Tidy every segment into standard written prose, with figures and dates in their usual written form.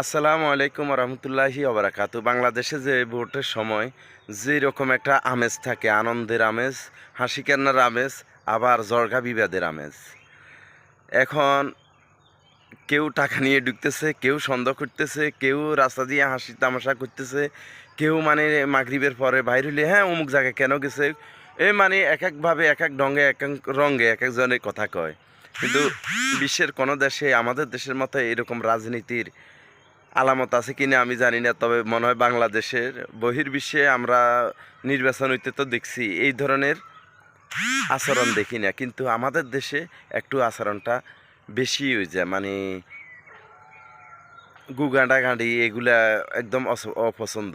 আসসালামু আলাইকুম রহমতুল্লাহি ওবরাকাতু। বাংলাদেশে যে ভোটের সময় যে রকম একটা আমেজ থাকে, আনন্দের আমেজ, হাসি কান্নার আমেজ, আবার জর্গা বিবাদের আমেজ। এখন কেউ টাকা নিয়ে ঢুকতেছে, কেউ সন্দেহ করতেছে, কেউ রাস্তা দিয়ে হাসি তামাশা করতেছে, কেউ মানে মাগরিবের পরে বাইর হইলে হ্যাঁ অমুক জায়গায় কেন গেছে, মানে এক একভাবে এক এক ঢঙ্গে এক এক রঙ্গে এক একজনের কথা কয়। কিন্তু বিশ্বের কোনো দেশে আমাদের দেশের মতো এরকম রাজনীতির আলামত আছে কিনা আমি জানি না, তবে মনে হয় বাংলাদেশের বহির্বিশ্বে আমরা নির্বাচন হইতে তো দেখছি এই ধরনের আচরণ দেখি না, কিন্তু আমাদের দেশে একটু আচরণটা বেশি হয়ে যায়, মানে গুগাঁডাগাঁডি এগুলা একদম অপছন্দ।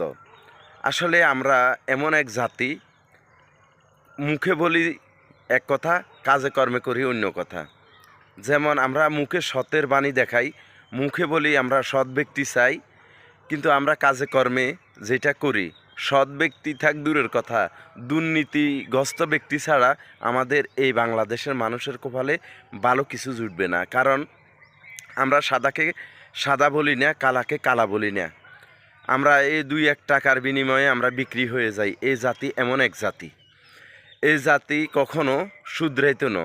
আসলে আমরা এমন এক জাতি, মুখে বলি এক কথা, কাজে কর্মে করি অন্য কথা। যেমন আমরা মুখে সতের বাণী দেখাই, মুখে বলি আমরা সৎ ব্যক্তি চাই, কিন্তু আমরা কাজে কর্মে যেটা করি, সৎ ব্যক্তি থাক দূরের কথা, দুর্নীতিগ্রস্ত ব্যক্তি ছাড়া আমাদের এই বাংলাদেশের মানুষের কপালে ভালো কিছু জুটবে না। কারণ আমরা সাদাকে সাদা বলি না, কালাকে কালা বলি না। আমরা এই 2-1 টাকার বিনিময়ে আমরা বিক্রি হয়ে যাই। এই জাতি এমন এক জাতি, এই জাতি কখনো শুধরাইতো না।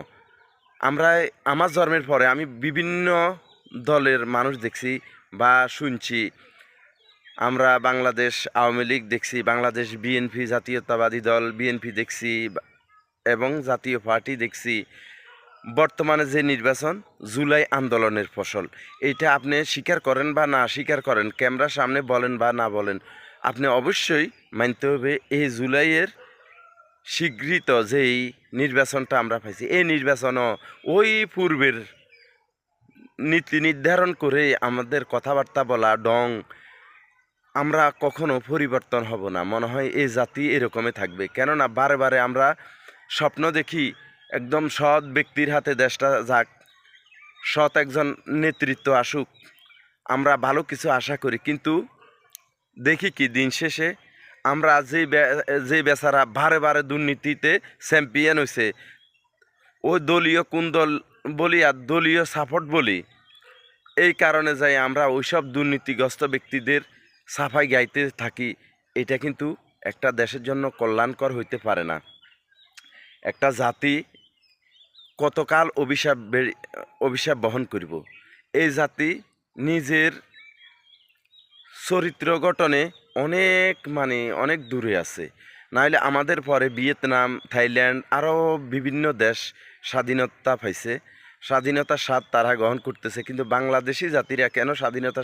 আমরা আমার জন্মের পরে আমি বিভিন্ন দলের মানুষ দেখছি বা শুনছি। আমরা বাংলাদেশ আওয়ামী লীগ দেখছি, বাংলাদেশ বিএনপি জাতীয়তাবাদী দল বিএনপি দেখছি, এবং জাতীয় পার্টি দেখছি। বর্তমানে যে নির্বাচন জুলাই আন্দোলনের ফসল, এটা আপনি স্বীকার করেন বা না স্বীকার করেন, ক্যামেরার সামনে বলেন বা না বলেন, আপনি অবশ্যই মানতে হবে এই জুলাইয়ের স্বীকৃত যেই নির্বাচনটা আমরা পাইছি, এই নির্বাচনও ওই পূর্বের নীতি নির্ধারণ করে আমাদের কথাবার্তা বলা ডং, আমরা কখনো পরিবর্তন হব না। মনে হয় এই জাতি এরকমই থাকবে, কেননা বারে বারে আমরা স্বপ্ন দেখি একদম সৎ ব্যক্তির হাতে দেশটা যাক, সৎ একজন নেতৃত্ব আসুক, আমরা ভালো কিছু আশা করি। কিন্তু দেখি কি দিন শেষে আমরা যে বেচারা বারে বারে দুর্নীতিতে চ্যাম্পিয়ন হয়েছে, ওই দলীয় কোন দল বলি আর দলীয় সাপোর্ট বলি, এই কারণে যাই আমরা ওইসব দুর্নীতিগ্রস্ত ব্যক্তিদের সাফাই গাইতে থাকি। এটা কিন্তু একটা দেশের জন্য কল্যাণকর হইতে পারে না। একটা জাতি কতকাল অভিশাপ বহন করিব? এই জাতি নিজের চরিত্র গঠনে অনেক দূরে আছে। নাহলে আমাদের পরে ভিয়েতনাম, থাইল্যান্ড আরও বিভিন্ন দেশ স্বাধীনতা পাইছে, স্বাধীনতার স্বাদ তারা গ্রহণ করতেছে, কিন্তু বাংলাদেশি জাতিরা কেন স্বাধীনতা